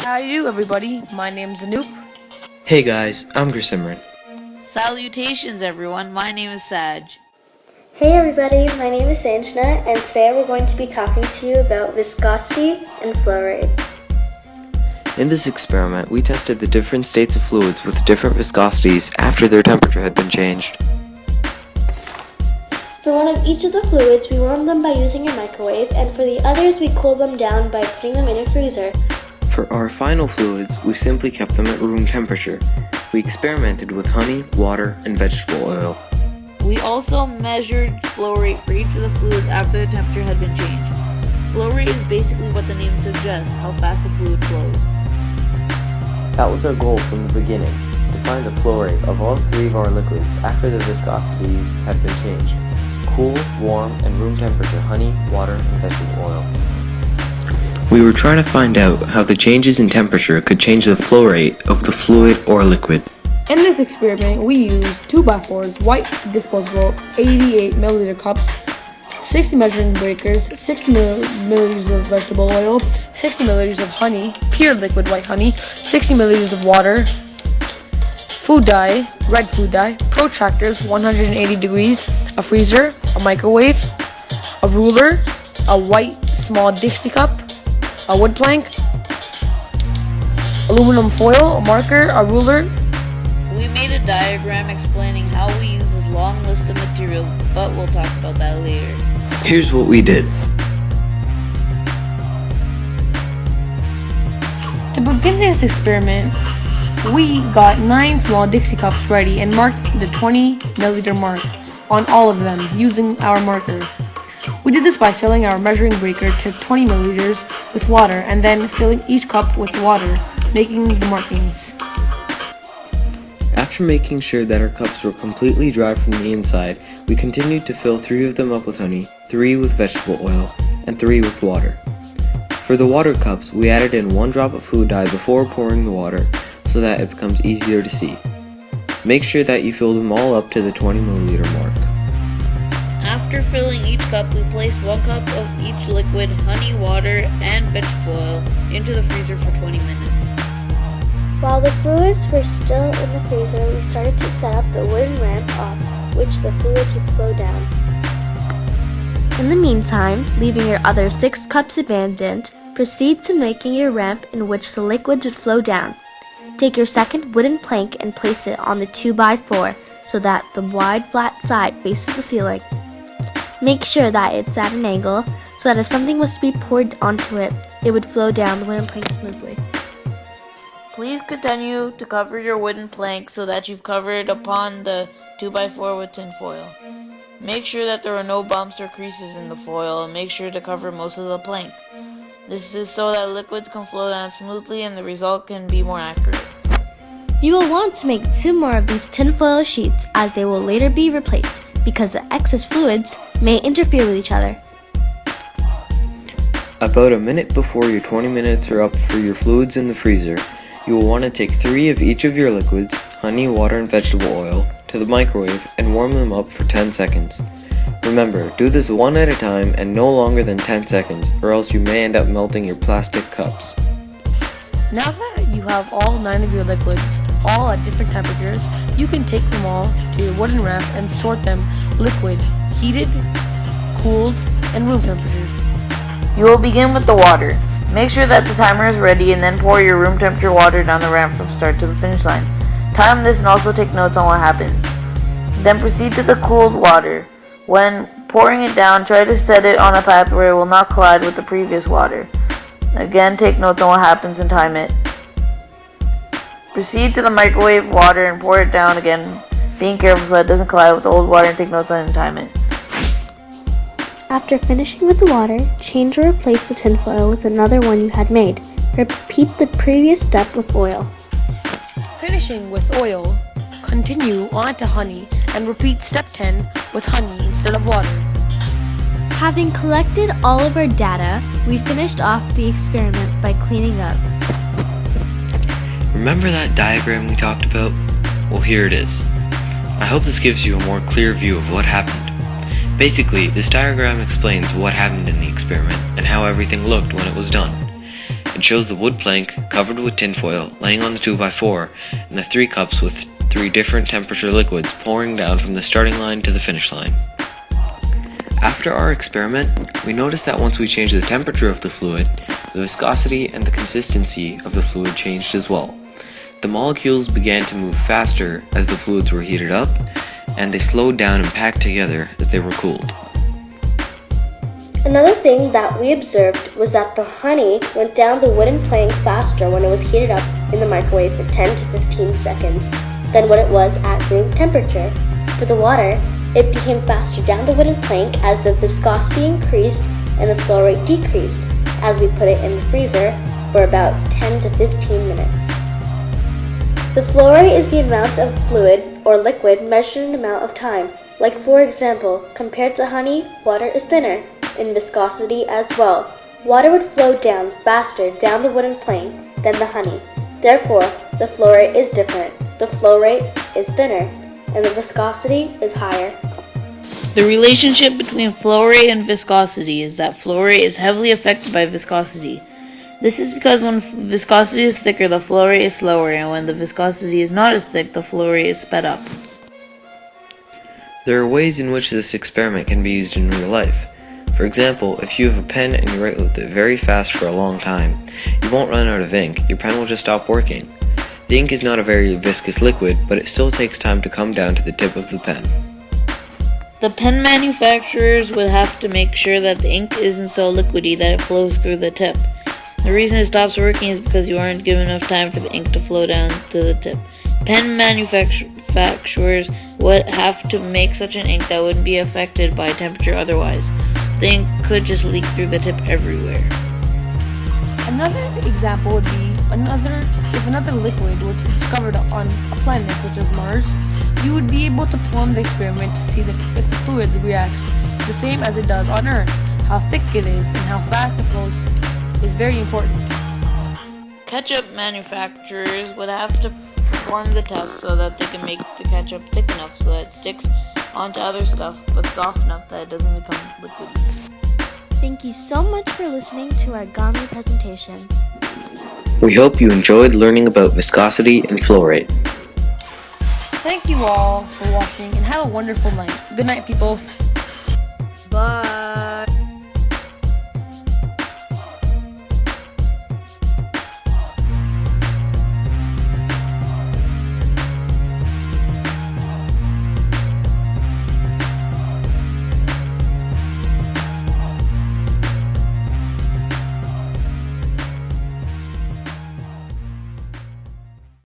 How do you do, everybody? My name's Anoop. Hey guys, I'm Grisimran. Salutations everyone, my name is Saj. Hey everybody, my name is Sanjana, and today we're going to be talking to you about viscosity and flow rate. In this experiment, we tested the different states of fluids with different viscosities after their temperature had been changed. For one of each of the fluids, we warmed them by using a microwave, and for the others, we cooled them down by putting them in a freezer. For our final fluids, we simply kept them at room temperature. We experimented with honey, water, and vegetable oil. We also measured flow rate for each of the fluids after the temperature had been changed. Flow rate is basically what the name suggests, how fast the fluid flows. That was our goal from the beginning, to find the flow rate of all three of our liquids after the viscosities had been changed: cool, warm, and room temperature honey, water, and vegetable oil. We were trying to find out how the changes in temperature could change the flow rate of the fluid or liquid. In this experiment, we used 2x4s, white disposable 88 milliliter cups, 60 measuring breakers, 60 milliliters of vegetable oil, 60 milliliters of honey, pure liquid white honey, 60 milliliters of water, food dye, red food dye, protractors 180 degrees, a freezer, a microwave, a ruler, a white small Dixie cup, a wood plank, aluminum foil, a marker, a ruler. We made a diagram explaining how we use this long list of materials, but we'll talk about that later. Here's what we did. To begin this experiment, we got 9 small Dixie cups ready and marked the 20 milliliter mark on all of them using our marker. We did this by filling our measuring breaker to 20 milliliters with water and then filling each cup with water, making the markings. After making sure that our cups were completely dry from the inside, we continued to fill 3 of them up with honey, 3 with vegetable oil, and 3 with water. For the water cups, we added in 1 drop of food dye before pouring the water so that it becomes easier to see. Make sure that you fill them all up to the 20 milliliter mark. After filling each cup, we placed 1 cup of each liquid, honey, water, and vegetable oil into the freezer for 20 minutes. While the fluids were still in the freezer, we started to set up the wooden ramp off which the fluids would flow down. In the meantime, leaving your other 6 cups abandoned, proceed to making your ramp in which the liquids would flow down. Take your second wooden plank and place it on the 2x4 so that the wide flat side faces the ceiling. Make sure that it's at an angle so that if something was to be poured onto it, it would flow down the wooden plank smoothly. Please continue to cover your wooden plank so that you've covered upon the 2x4 with tin foil. Make sure that there are no bumps or creases in the foil, and make sure to cover most of the plank. This is so that liquids can flow down smoothly and the result can be more accurate. You will want to make 2 more of these tinfoil sheets as they will later be replaced because the excess fluids may interfere with each other. About a minute before your 20 minutes are up for your fluids in the freezer, you will want to take 3 of each of your liquids, honey, water, and vegetable oil, to the microwave and warm them up for 10 seconds. Remember, do this one at a time and no longer than 10 seconds, or else you may end up melting your plastic cups. Now that you have all 9 of your liquids, all at different temperatures, you can take them all to your wooden ramp and sort them liquid, heated, cooled, and room temperature. You will begin with the water. Make sure that the timer is ready and then pour your room temperature water down the ramp from start to the finish line. Time this and also take notes on what happens. Then proceed to the cooled water. When pouring it down, try to set it on a path where it will not collide with the previous water. Again, take notes on what happens and time it. Proceed to the microwave water and pour it down again, being careful so that it doesn't collide with the old water, and take notes on it and time it. After finishing with the water, change or replace the tinfoil with another one you had made. Repeat the previous step with oil. Finishing with oil, continue on to honey and repeat step 10 with honey instead of water. Having collected all of our data, we finished off the experiment by cleaning up. Remember that diagram we talked about? Well, here it is. I hope this gives you a more clear view of what happened. Basically, this diagram explains what happened in the experiment and how everything looked when it was done. It shows the wood plank covered with tinfoil laying on the 2x4 and the 3 cups with 3 different temperature liquids pouring down from the starting line to the finish line. After our experiment, we noticed that once we changed the temperature of the fluid, the viscosity and the consistency of the fluid changed as well. The molecules began to move faster as the fluids were heated up, and they slowed down and packed together as they were cooled. Another thing that we observed was that the honey went down the wooden plank faster when it was heated up in the microwave for 10 to 15 seconds than what it was at room temperature. For the water, it became faster down the wooden plank as the viscosity increased and the flow rate decreased as we put it in the freezer for about 10 to 15 minutes. The flow rate is the amount of fluid or liquid measured in amount of time. Like for example, compared to honey, water is thinner in viscosity as well. Water would flow down faster down the wooden plank than the honey. Therefore, the flow rate is different. The flow rate is thinner and the viscosity is higher. The relationship between flow rate and viscosity is that flow rate is heavily affected by viscosity. This is because when viscosity is thicker, the flow rate is slower, and when the viscosity is not as thick, the flow rate is sped up. There are ways in which this experiment can be used in real life. For example, if you have a pen and you write with it very fast for a long time, you won't run out of ink, your pen will just stop working. The ink is not a very viscous liquid, but it still takes time to come down to the tip of the pen. The pen manufacturers would have to make sure that the ink isn't so liquidy that it flows through the tip. The reason it stops working is because you aren't given enough time for the ink to flow down to the tip. Pen manufacturers would have to make such an ink that wouldn't be affected by temperature otherwise. The ink could just leak through the tip everywhere. Another example would be if another liquid was discovered on a planet such as Mars, you would be able to perform the experiment to see if the fluid reacts the same as it does on Earth. How thick it is and how fast it flows is very important. Ketchup manufacturers would have to perform the test so that they can make the ketchup thick enough so that it sticks onto other stuff but soft enough that it doesn't become liquidy. Thank you so much for listening to our Gami presentation. We hope you enjoyed learning about viscosity and flow rate. Thank you all for watching and have a wonderful night. Good night, people. Bye.